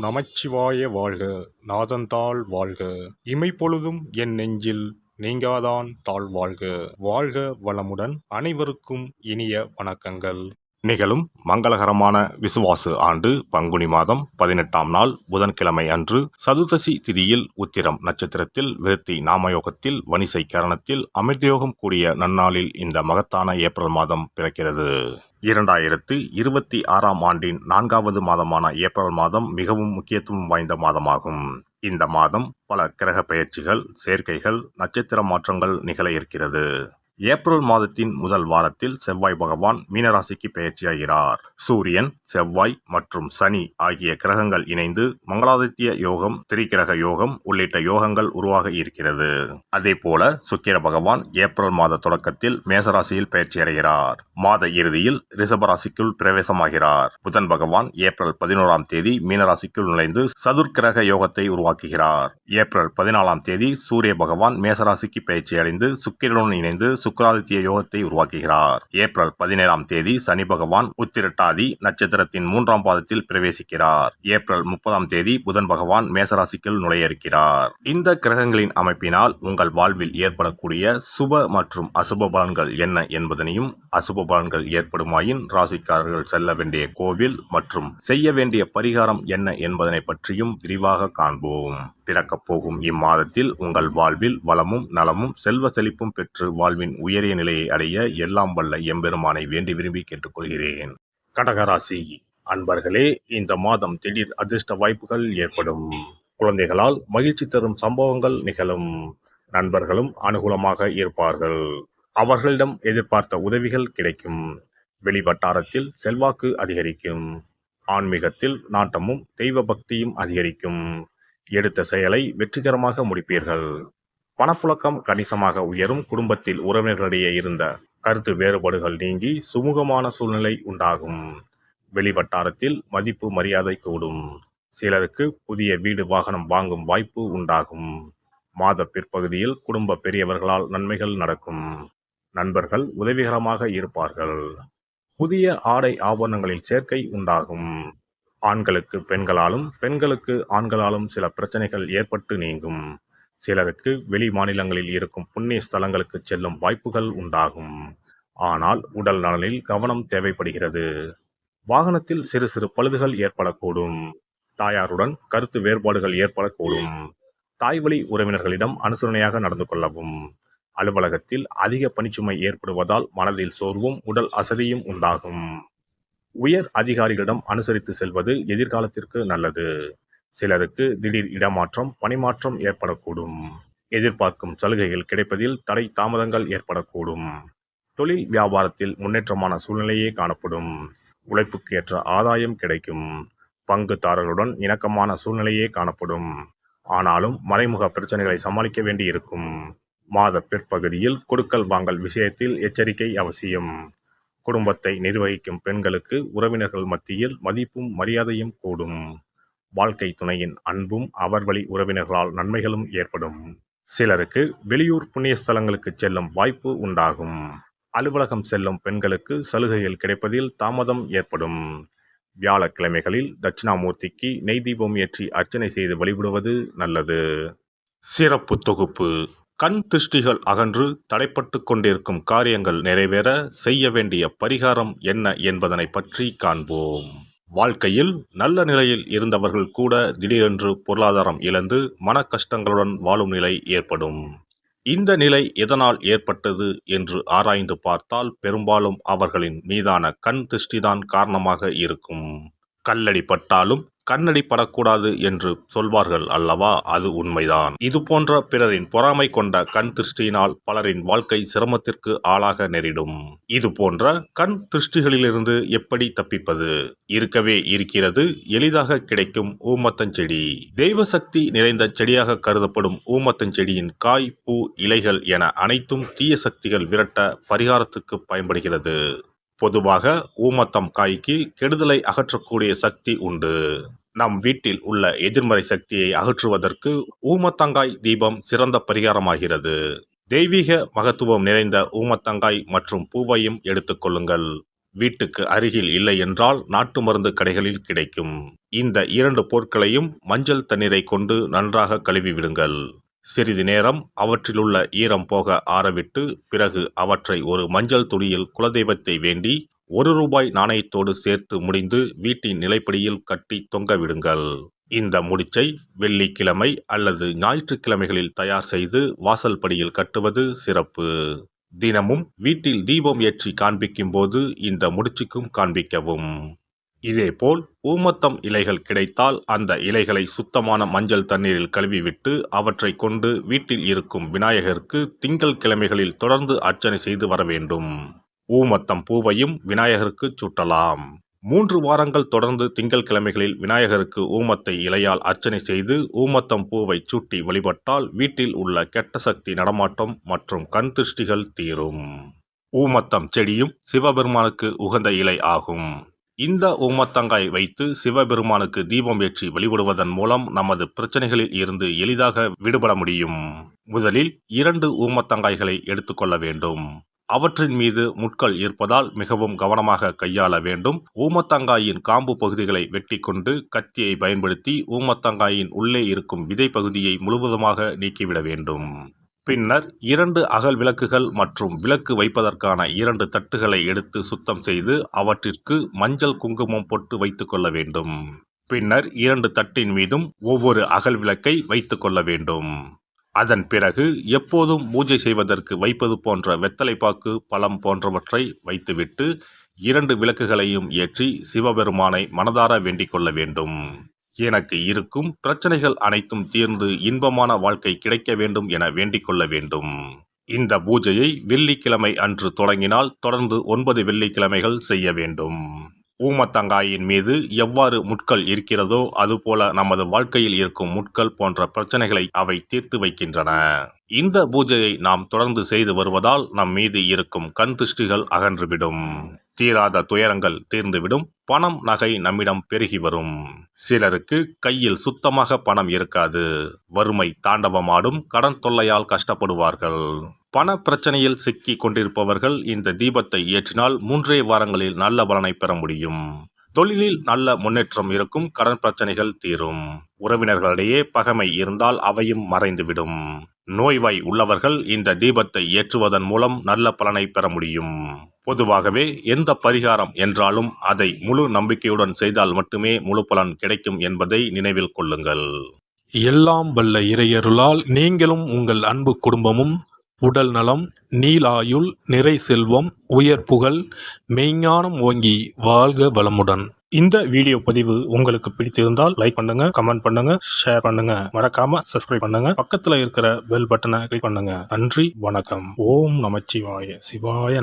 நமச்சிவாய வாழ்க. நாதன்தாள் வாழ்க. இமைப்பொழுதும் என் நெஞ்சில் நீங்காதான் தாழ்வாழ்க. வாழ்க வளமுடன். அனைவருக்கும் இனிய வணக்கங்கள். நிகழும் மங்களகரமான விசுவாசு ஆண்டு பங்குனி மாதம் 18ஆம் நாள் புதன்கிழமை அன்று சதுர்தசி திதியில் உத்திரம் நட்சத்திரத்தில் விருத்தி நாமயோகத்தில் வணிசை கரணத்தில் அமிர்தயோகம் கூடிய நன்னாளில் இந்த மகத்தான ஏப்ரல் மாதம் பிறக்கிறது. 2026ஆம் ஆண்டின் 4வது மாதமான ஏப்ரல் மாதம் மிகவும் முக்கியத்துவம் வாய்ந்த மாதமாகும். இந்த மாதம் பல கிரக பெயர்ச்சிகள், சேர்க்கைகள், நட்சத்திர மாற்றங்கள் நிகழ இருக்கிறது. ஏப்ரல் மாதத்தின் முதல் வாரத்தில் செவ்வாய் பகவான் மீனராசிக்கு பெயர்ச்சியாகிறார். சூரியன், செவ்வாய் மற்றும் சனி ஆகிய கிரகங்கள் இணைந்து மங்களாதித்ய யோகம், திரிகிரக யோகம் உள்ளிட்ட யோகங்கள் உருவாக இருக்கிறது. அதே போல சுக்கிர பகவான் ஏப்ரல் மாத தொடக்கத்தில் மேசராசியில் பெயர்ச்சியடைகிறார். மாத இறுதியில் ரிஷபராசிக்குள் பிரவேசமாகிறார். புதன் பகவான் ஏப்ரல் 11ஆம் தேதி மீனராசிக்குள் நுழைந்து சதுர்கிரக யோகத்தை உருவாக்குகிறார். ஏப்ரல் 14ஆம் தேதி சூரிய பகவான் மேசராசிக்கு பெயர்ச்சியடைந்து சுக்கிரனுடன் இணைந்து சுக்கிராதித்ய யோகத்தை உருவாக்குகிறார். ஏப்ரல் 17ஆம் தேதி சனி பகவான் உத்திரட்டாதி நட்சத்திரத்தின் 3ஆம் பாதத்தில் பிரவேசிக்கிறார். ஏப்ரல் 30ஆம் தேதி புதன் பகவான் மேசராசிக்குள் நுழைய இருக்கிறார். இந்த கிரகங்களின் அமைப்பினால் உங்கள் வாழ்வில் ஏற்படக்கூடிய சுப மற்றும் அசுப பலன்கள் என்ன என்பதனையும், அசுப பலன்கள் ஏற்படுமாயின் ராசிக்காரர்கள் செல்ல வேண்டிய கோவில் மற்றும் செய்ய வேண்டிய பரிகாரம் என்ன என்பதனை பற்றியும் விரிவாக காண்போம். பிறக்கப் போகும் இம்மாதத்தில் உங்கள் வாழ்வில் வளமும் நலமும் செல்வ செழிப்பும் பெற்று வாழ்வின் உயரிய நிலையை அடைய எல்லாம் வல்ல எம்பெருமானை வேண்டி விரும்பி கேட்டுக்கொள்கிறேன். கடகராசி அன்பர்களே, இந்த மாதம் திடீர் அதிர்ஷ்ட வாய்ப்புகள் ஏற்படும். குழந்தைகளால் மகிழ்ச்சி தரும் சம்பவங்கள் நிகழும். நண்பர்களும் அனுகூலமாக இருப்பார்கள். அவர்களிடம் எதிர்பார்த்த உதவிகள் கிடைக்கும். வெளிவட்டாரத்தில் செல்வாக்கு அதிகரிக்கும். ஆன்மீகத்தில் நாட்டமும் தெய்வ பக்தியும் அதிகரிக்கும். எடுத்த செயலை வெற்றிகரமாக முடிப்பீர்கள். பணப்புழக்கம் கணிசமாக உயரும். குடும்பத்தில் உறவினர்களிடையே இருந்த கருத்து வேறுபாடுகள் நீங்கி சுமூகமான சூழ்நிலை உண்டாகும். வெளிவட்டாரத்தில் மதிப்பு மரியாதை கூடும். சிலருக்கு புதிய வீடு வாகனம் வாங்கும் வாய்ப்பு உண்டாகும். மாத பிற்பகுதியில் குடும்ப பெரியவர்களால் நன்மைகள் நடக்கும். நண்பர்கள் உதவிகரமாக இருப்பார்கள். புதிய ஆடை ஆபரணங்களில் சேர்க்கை உண்டாகும். ஆண்களுக்கு பெண்களாலும் பெண்களுக்கு ஆண்களாலும் சில பிரச்சனைகள் ஏற்பட்டு நீங்கும். சிலருக்கு வெளி மாநிலங்களில் இருக்கும் புண்ணிய ஸ்தலங்களுக்கு செல்லும் வாய்ப்புகள் உண்டாகும். ஆனால் உடல் நலனில் கவனம் தேவைப்படுகிறது. வாகனத்தில் சிறு சிறு பழுதுகள் ஏற்படக்கூடும். தாயாருடன் கருத்து வேறுபாடுகள் ஏற்படக்கூடும். தாய்வழி உறவினர்களிடம் அனுசரணையாக நடந்து கொள்ளவும். அலுவலகத்தில் அதிக பணிச்சுமை ஏற்படுவதால் மனதில் சோர்வும் உடல் அசதியும் உண்டாகும். உயர் அதிகாரிகளிடம் அனுசரித்து செல்வது எதிர்காலத்திற்கு நல்லது. சிலருக்கு திடீர் இடமாற்றம், பணிமாற்றம் ஏற்படக்கூடும். எதிர்பார்க்கும் சலுகைகள் கிடைப்பதில் தடை தாமதங்கள் ஏற்படக்கூடும். தொழில் வியாபாரத்தில் முன்னேற்றமான சூழ்நிலையே காணப்படும். உழைப்புக்கு ஏற்ற ஆதாயம் கிடைக்கும். பங்குதாரர்களுடன் இணக்கமான சூழ்நிலையே காணப்படும். ஆனாலும் மறைமுக பிரச்சனைகளை சமாளிக்க வேண்டியிருக்கும். மாத பிற்பகுதியில் கொடுக்கல் வாங்கல் விஷயத்தில் எச்சரிக்கை அவசியம். குடும்பத்தை நிர்வகிக்கும் பெண்களுக்கு உறவினர்கள் மத்தியில் மதிப்பும் மரியாதையும் கூடும். வாழ்க்கை துணையின் அன்பும் அவர் வழி உறவினர்களால் நன்மைகளும் ஏற்படும். சிலருக்கு வெளியூர் புண்ணிய ஸ்தலங்களுக்கு செல்லும் வாய்ப்பு உண்டாகும். அலுவலகம் செல்லும் பெண்களுக்கு சலுகைகள் கிடைப்பதில் தாமதம் ஏற்படும். வியாழக்கிழமைகளில் தட்சிணாமூர்த்திக்கு நெய் தீபம் ஏற்றி அர்ச்சனை செய்து வழிபடுவது நல்லது. சிறப்பு தொகுப்பு. கண் திருஷ்டிகள் அகன்று தடைப்பட்டு கொண்டிருக்கும் காரியங்கள் நிறைவேற செய்ய வேண்டிய பரிகாரம் என்ன என்பதனை பற்றி காண்போம். வாழ்க்கையில் நல்ல நிலையில் இருந்தவர்கள் கூட திடீரென்று பொருளாதாரம் இழந்து மன கஷ்டங்களுடன் வாழும் நிலை ஏற்படும். இந்த நிலை எதனால் ஏற்பட்டது என்று ஆராய்ந்து பார்த்தால் பெரும்பாலும் அவர்களின் மீதான கண் திருஷ்டிதான் காரணமாக இருக்கும். கல்லடி பட்டாலும் கண்ணடி படக்கூடாது என்று சொல்வார்கள் அல்லவா, அது உண்மைதான். இது போன்ற பிறரின் பொறாமை கொண்ட கண் திருஷ்டியினால் பலரின் வாழ்க்கை சிரமத்திற்கு ஆளாக நேரிடும். இது போன்ற கண் திருஷ்டிகளிலிருந்து எப்படி தப்பிப்பது? இருக்கவே இருக்கிறது எளிதாக கிடைக்கும் ஊமத்தஞ்செடி. தெய்வ சக்தி நிறைந்த செடியாக கருதப்படும் ஊமத்தஞ்செடியின் காய், பூ, இலைகள் என அனைத்தும் தீய சக்திகள் விரட்ட பரிகாரத்துக்கு பயன்படுகிறது. பொதுவாக ஊமத்தம் காய்க்கு கெடுதலை அகற்றக்கூடிய சக்தி உண்டு. நம் வீட்டில் உள்ள எதிர்மறை சக்தியை அகற்றுவதற்கு ஊமத்தங்காய் தீபம் சிறந்த பரிகாரமாகிறது. தெய்வீக மகத்துவம் நிறைந்த ஊமத்தங்காய் மற்றும் பூவையும் எடுத்துக்கொள்ளுங்கள். வீட்டுக்கு அருகில் இல்லை என்றால் நாட்டு மருந்து கடைகளில் கிடைக்கும். இந்த 2 பொருட்களையும் மஞ்சள் தண்ணீரை கொண்டு நன்றாக கழுவி விடுங்கள். சிறிது நேரம் அவற்றிலுள்ள ஈரம் போக ஆறவிட்டு பிறகு அவற்றை ஒரு மஞ்சள் துணியில் குலதெய்வத்தை வேண்டி ₹1 நாணயத்தோடு சேர்த்து முடிந்து வீட்டின் நிலைப்படியில் கட்டி தொங்க விடுங்கள். இந்த முடிச்சை வெள்ளிக்கிழமை அல்லது ஞாயிற்றுக்கிழமைகளில் தயார் செய்து வாசல் படியில் கட்டுவது சிறப்பு. தினமும் வீட்டில் தீபம் ஏற்றி காண்பிக்கும் போது இந்த முடிச்சுக்கும் காண்பிக்கவும். இதேபோல் ஊமத்தம் இலைகள் கிடைத்தால் அந்த இலைகளை சுத்தமான மஞ்சள் தண்ணீரில் கழுவிவிட்டு அவற்றை கொண்டு வீட்டில் இருக்கும் விநாயகருக்கு திங்கள் கிழமைகளில் தொடர்ந்து அர்ச்சனை செய்து வர வேண்டும். ஊமத்தம் பூவையும் விநாயகருக்கு சூட்டலாம். 3 வாரங்கள் தொடர்ந்து திங்கள் கிழமைகளில் விநாயகருக்கு ஊமத்தை இலையால் அர்ச்சனை செய்து ஊமத்தம் பூவை சூட்டி வழிபட்டால் வீட்டில் உள்ள கெட்ட சக்தி நடமாட்டம் மற்றும் கண் திருஷ்டிகள் தீரும். ஊமத்தம் செடியும் சிவபெருமானுக்கு உகந்த இலை ஆகும். இந்த ஊமத்தங்காய் வைத்து சிவபெருமானுக்கு தீபம் ஏற்றி வழிபடுவதன் மூலம் நமது பிரச்சனைகளில் இருந்து எளிதாக விடுபட முடியும். முதலில் 2 ஊமத்தங்காய்களை எடுத்துக்கொள்ள வேண்டும். அவற்றின் மீது முட்கள் இருப்பதால் மிகவும் கவனமாக கையாள வேண்டும். ஊமத்தங்காயின் காம்பு பகுதிகளை வெட்டி கொண்டு கத்தியை பயன்படுத்தி ஊமத்தங்காயின் உள்ளே இருக்கும் விதை பகுதியை முழுவதுமாக நீக்கிவிட வேண்டும். பின்னர் 2 அகல் விளக்குகள் மற்றும் விளக்கு வைப்பதற்கான 2 தட்டுகளை எடுத்து சுத்தம் செய்து அவற்றிற்கு மஞ்சள் குங்குமம் போட்டு வைத்துக் கொள்ள வேண்டும். பின்னர் 2 தட்டின் மீதும் ஒவ்வொரு அகல் விளக்கை வைத்துக் கொள்ள வேண்டும். அதன் பிறகு எப்போதும் பூஜை செய்வதற்கு வைப்பது போன்ற வெத்தலைப்பாக்கு, பழம் போன்றவற்றை வைத்துவிட்டு 2 விளக்குகளையும் ஏற்றி சிவபெருமானை மனதார வேண்டிக் கொள்ள வேண்டும். எனக்கு இருக்கும் பிரச்சனைகள் அனைத்தும் தீர்ந்து இன்பமான வாழ்க்கை கிடைக்க வேண்டும் என வேண்டிக் கொள்ள வேண்டும். இந்த பூஜையை வெள்ளிக்கிழமை அன்று தொடங்கினால் தொடர்ந்து 9 வெள்ளிக்கிழமைகள் செய்ய வேண்டும். ஊமத்தங்காயின் மீது எவ்வாறு முட்கள் இருக்கிறதோ அதுபோல நமது வாழ்க்கையில் இருக்கும் முட்கள் போன்ற பிரச்சனைகளை அவை தீர்த்து வைக்கின்றன. இந்த பூஜையை நாம் தொடர்ந்து செய்து வருவதால் நம் மீது இருக்கும் கண் திருஷ்டிகள் அகன்றுவிடும். தீராத துயரங்கள் தீர்ந்துவிடும். பணம் நகை நம்மிடம் பெருகி வரும். சிலருக்கு கையில் சுத்தமாக பணம் இருக்காது. வறுமை தாண்டவமாடும். கடன் தொல்லையால் கஷ்டப்படுவார்கள். பண பிரச்சனையில் சிக்கி கொண்டிருப்பவர்கள் இந்த தீபத்தை ஏற்றினால் 3 வாரங்களில் நல்ல பலனை பெற முடியும். தொழிலில் நல்ல முன்னேற்றம் இருக்கும். கடன் பிரச்சனைகள் தீரும். உறவினர்களிடையே பகைமை இருந்தால் அவையும் மறைந்துவிடும். நோய்வாய் உள்ளவர்கள் இந்த தீபத்தை ஏற்றுவதன் மூலம் நல்ல பலனை பெற முடியும். பொதுவாகவே எந்த பரிகாரம் என்றாலும் அதை முழு நம்பிக்கையுடன் செய்தால் மட்டுமே முழு பலன் கிடைக்கும் என்பதை நினைவில் கொள்ளுங்கள். எல்லாம் வல்ல இறையருளால் நீங்களும் உங்கள் அன்பு குடும்பமும் உடல் நலம், நீலாயுள், நிறை செல்வம், உயர் புகழ், மெய்ஞானம் ஓங்கி வாழ்க வளமுடன். இந்த வீடியோ பதிவு உங்களுக்கு பிடித்திருந்தால் லைக் பண்ணுங்க, கமெண்ட் பண்ணுங்க, ஷேர் பண்ணுங்க. மறக்காம சப்ஸ்கிரைப் பண்ணுங்க. பக்கத்துல இருக்கிற பெல் பட்டனை கிளிக் பண்ணுங்க. நன்றி, வணக்கம். ஓம் நமச்சிவாய. சிவாய